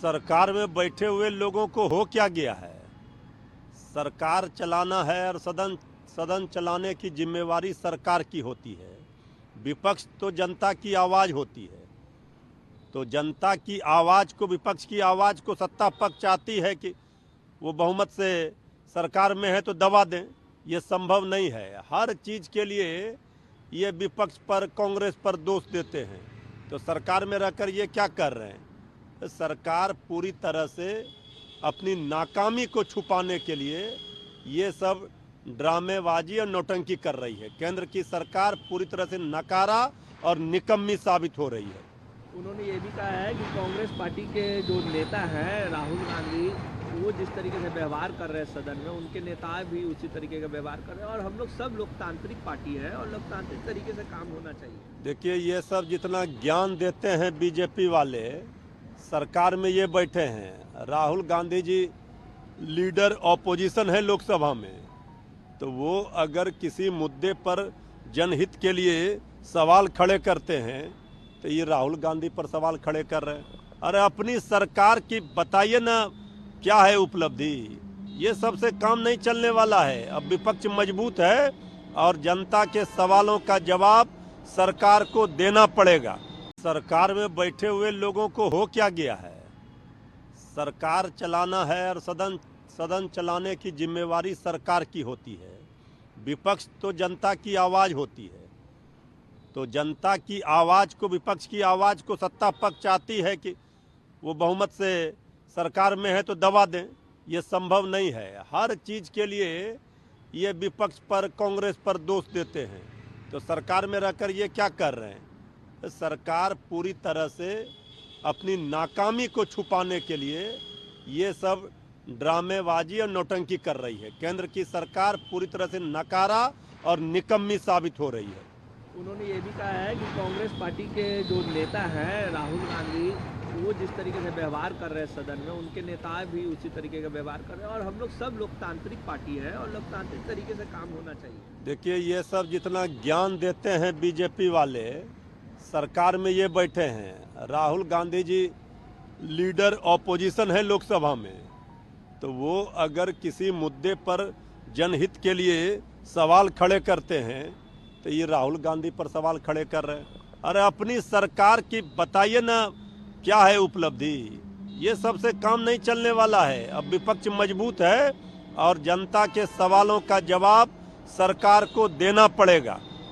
सरकार में बैठे हुए लोगों को हो क्या गया है। सरकार चलाना है और सदन चलाने की जिम्मेवारी सरकार की होती है। विपक्ष तो जनता की आवाज़ होती है। तो जनता की आवाज़ को, विपक्ष की आवाज़ को सत्ता पक्ष चाहती है कि वो बहुमत से सरकार में है तो दबा दें। ये संभव नहीं है। हर चीज़ के लिए ये विपक्ष पर, कांग्रेस पर दोष देते हैं। तो सरकार में रहकर ये क्या कर रहे हैं। तो सरकार पूरी तरह से अपनी नाकामी को छुपाने के लिए ये सब ड्रामेबाजी और नौटंकी कर रही है। केंद्र की सरकार पूरी तरह से नकारा और निकम्मी साबित हो रही है। उन्होंने ये भी कहा है कि कांग्रेस पार्टी के जो नेता हैं राहुल गांधी, वो जिस तरीके से व्यवहार कर रहे हैं सदन में, उनके नेता भी उसी तरीके का व्यवहार कर रहे हैं और हम लोग सब लोकतांत्रिक पार्टी है और लोकतांत्रिक तरीके से काम होना चाहिए। देखिए, ये सब जितना ज्ञान देते हैं बीजेपी वाले, सरकार में ये बैठे हैं। राहुल गांधी जी लीडर ऑपोजिशन है लोकसभा में, तो वो अगर किसी मुद्दे पर जनहित के लिए सवाल खड़े करते हैं तो ये राहुल गांधी पर सवाल खड़े कर रहे हैं। अरे अपनी सरकार की बताइए ना क्या है उपलब्धि। ये सबसे काम नहीं चलने वाला है। अब विपक्ष मजबूत है और जनता के सवालों का जवाब सरकार को देना पड़ेगा। सरकार में बैठे हुए लोगों को हो क्या गया है। सरकार चलाना है और सदन चलाने की जिम्मेवारी सरकार की होती है। विपक्ष तो जनता की आवाज़ होती है। तो जनता की आवाज़ को, विपक्ष की आवाज़ को सत्ता पक्ष चाहती है कि वो बहुमत से सरकार में है तो दबा दें। ये संभव नहीं है। हर चीज़ के लिए ये विपक्ष पर, कांग्रेस पर दोष देते हैं। तो सरकार में रहकर ये क्या कर रहे हैं। तो सरकार पूरी तरह से अपनी नाकामी को छुपाने के लिए ये सब ड्रामेबाजी और नौटंकी कर रही है। केंद्र की सरकार पूरी तरह से नकारा और निकम्मी साबित हो रही है। उन्होंने ये भी कहा है कि कांग्रेस पार्टी के जो नेता हैं राहुल गांधी, वो जिस तरीके से व्यवहार कर रहे हैं सदन में, उनके नेता भी उसी तरीके का व्यवहार कर रहे हैं और हम लोग सब लोकतांत्रिक पार्टी है और लोकतांत्रिक तरीके से काम होना चाहिए। देखिए, ये सब जितना ज्ञान देते हैं बीजेपी वाले, सरकार में ये बैठे हैं। राहुल गांधी जी लीडर ऑपोजिशन है लोकसभा में, तो वो अगर किसी मुद्दे पर जनहित के लिए सवाल खड़े करते हैं तो ये राहुल गांधी पर सवाल खड़े कर रहे हैं। अरे अपनी सरकार की बताइए ना क्या है उपलब्धि। ये सबसे काम नहीं चलने वाला है। अब विपक्ष मजबूत है और जनता के सवालों का जवाब सरकार को देना पड़ेगा।